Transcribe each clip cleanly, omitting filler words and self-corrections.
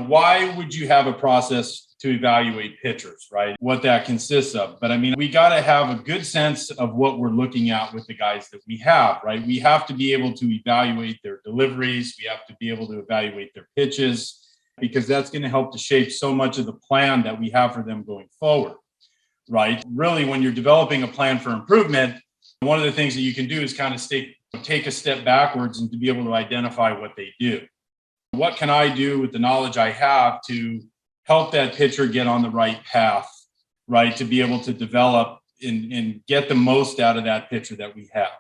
Why would you have a process to evaluate pitchers, right? What that consists of. But I mean, we got to have a good sense of what we're looking at with the guys that we have, right? We have to be able to evaluate their deliveries. We have to be able to evaluate their pitches, because that's going to help to shape so much of the plan that we have for them going forward, right? Really, when you're developing a plan for improvement, one of the things that you can do is kind of take a step backwards and to be able to identify what they do. What can I do with the knowledge I have to help that pitcher get on the right path, right? To be able to develop and get the most out of that pitcher that we have.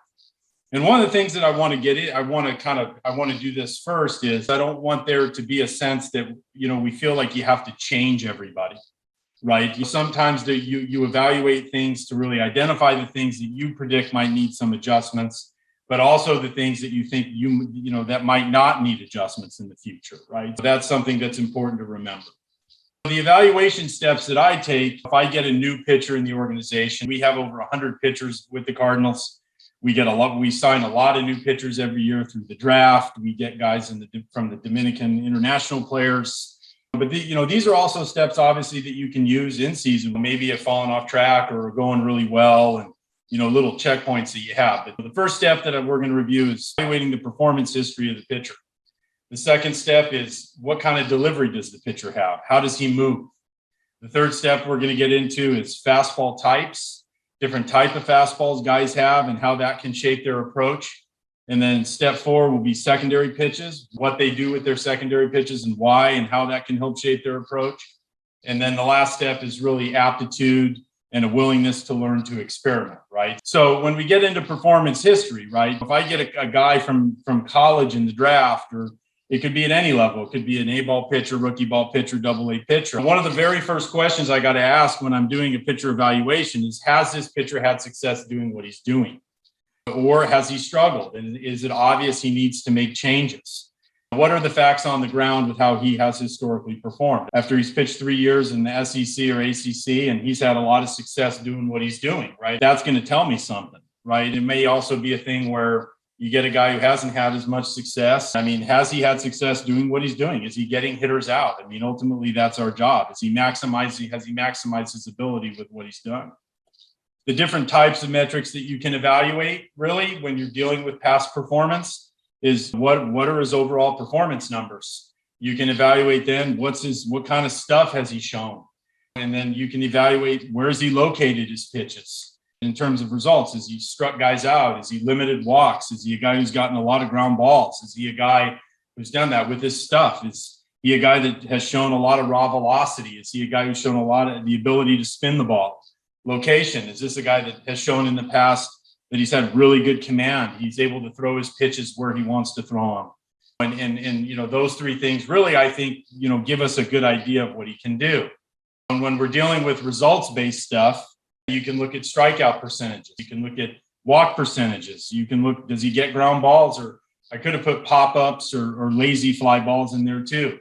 And one of the things that I want to do this first is I don't want there to be a sense that, we feel like you have to change everybody, right? Sometimes you evaluate things to really identify the things that you predict might need some adjustments, but also the things that you think that might not need adjustments in the future, right? So that's something that's important to remember. The evaluation steps that I take, if I get a new pitcher in the organization, we have over 100 pitchers with the Cardinals. We sign a lot of new pitchers every year through the draft. We get guys from the Dominican international players. But these are also steps, obviously, that you can use in season. Maybe you've fallen off track or going really well, and little checkpoints that you have. But the first step that we're going to review is evaluating the performance history of the pitcher. The second step is what kind of delivery does the pitcher have? How does he move? The third step we're going to get into is fastball types, different type of fastballs guys have and how that can shape their approach. And then step 4 will be secondary pitches, what they do with their secondary pitches and why and how that can help shape their approach. And then the last step is really aptitude and a willingness to learn to experiment, right? So when we get into performance history, right, if I get a guy from college in the draft, or it could be at any level, it could be an A-ball pitcher, rookie ball pitcher, double-A pitcher. One of the very first questions I got to ask when I'm doing a pitcher evaluation is, has this pitcher had success doing what he's doing? Or has he struggled? And is it obvious he needs to make changes? What are the facts on the ground with how he has historically performed? After he's pitched 3 years in the SEC or ACC and he's had a lot of success doing what he's doing, right? That's going to tell me something, right? It may also be a thing where you get a guy who hasn't had as much success. I mean, has he had success doing what he's doing? Is he getting hitters out? I mean, ultimately, that's our job. Has he maximized his ability with what he's done? The different types of metrics that you can evaluate, really, when you're dealing with past performance, is what are his overall performance numbers? You can evaluate then what kind of stuff has he shown? And then you can evaluate where is he located his pitches in terms of results. Has he struck guys out? Is he limited walks? Is he a guy who's gotten a lot of ground balls? Is he a guy who's done that with his stuff? Is he a guy that has shown a lot of raw velocity? Is he a guy who's shown a lot of the ability to spin the ball? Location, is this a guy that has shown in the past that he's had really good command? He's able to throw his pitches where he wants to throw them. And those three things really, I think, give us a good idea of what he can do. And when we're dealing with results-based stuff, you can look at strikeout percentages. You can look at walk percentages. You can look, does he get ground balls? Or I could have put pop-ups or lazy fly balls in there too.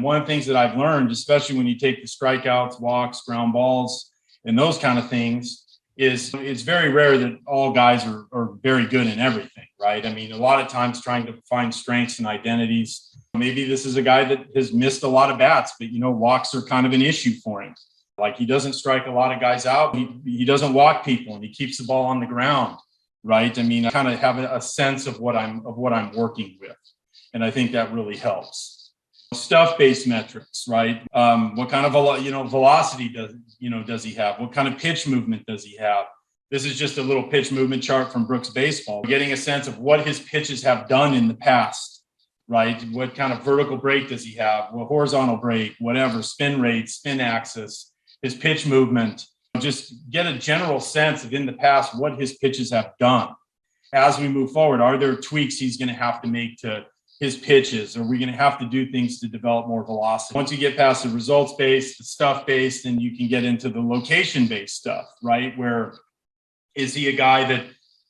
One of the things that I've learned, especially when you take the strikeouts, walks, ground balls, and those kind of things, is it's very rare that all guys are very good in everything, right? I mean, a lot of times trying to find strengths and identities. Maybe this is a guy that has missed a lot of bats, but, walks are kind of an issue for him. Like, he doesn't strike a lot of guys out. He doesn't walk people, and he keeps the ball on the ground, right? I mean, I kind of have a sense of what I'm working with. And I think that really helps. Stuff-based metrics, right? What kind of velocity does he have? What kind of pitch movement does he have? This is just a little pitch movement chart from Brooks Baseball, getting a sense of what his pitches have done in the past, right? What kind of vertical break does he have? What horizontal break, whatever, spin rate, spin axis, his pitch movement. Just get a general sense of in the past what his pitches have done. As we move forward, are there tweaks he's going to have to make to his pitches? Are we going to have to do things to develop more velocity? Once you get past the results-based, the stuff-based, then you can get into the location-based stuff, right? Where is he a guy that,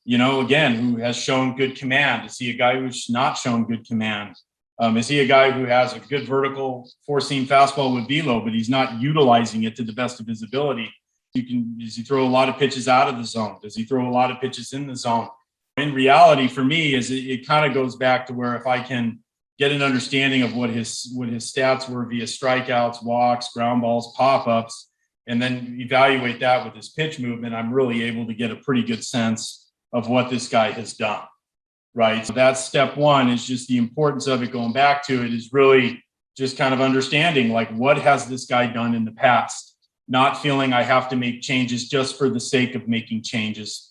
again, who has shown good command? Is he a guy who's not shown good command? Is he a guy who has a good vertical four-seam fastball with velo, but he's not utilizing it to the best of his ability? Does he throw a lot of pitches out of the zone? Does he throw a lot of pitches in the zone? In reality, for me, is it kind of goes back to where if I can get an understanding of what his stats were via strikeouts, walks, ground balls, pop-ups, and then evaluate that with his pitch movement, I'm really able to get a pretty good sense of what this guy has done, right? So that's step one, is just the importance of it. Going back to it is really just kind of understanding, like, what has this guy done in the past? Not feeling I have to make changes just for the sake of making changes,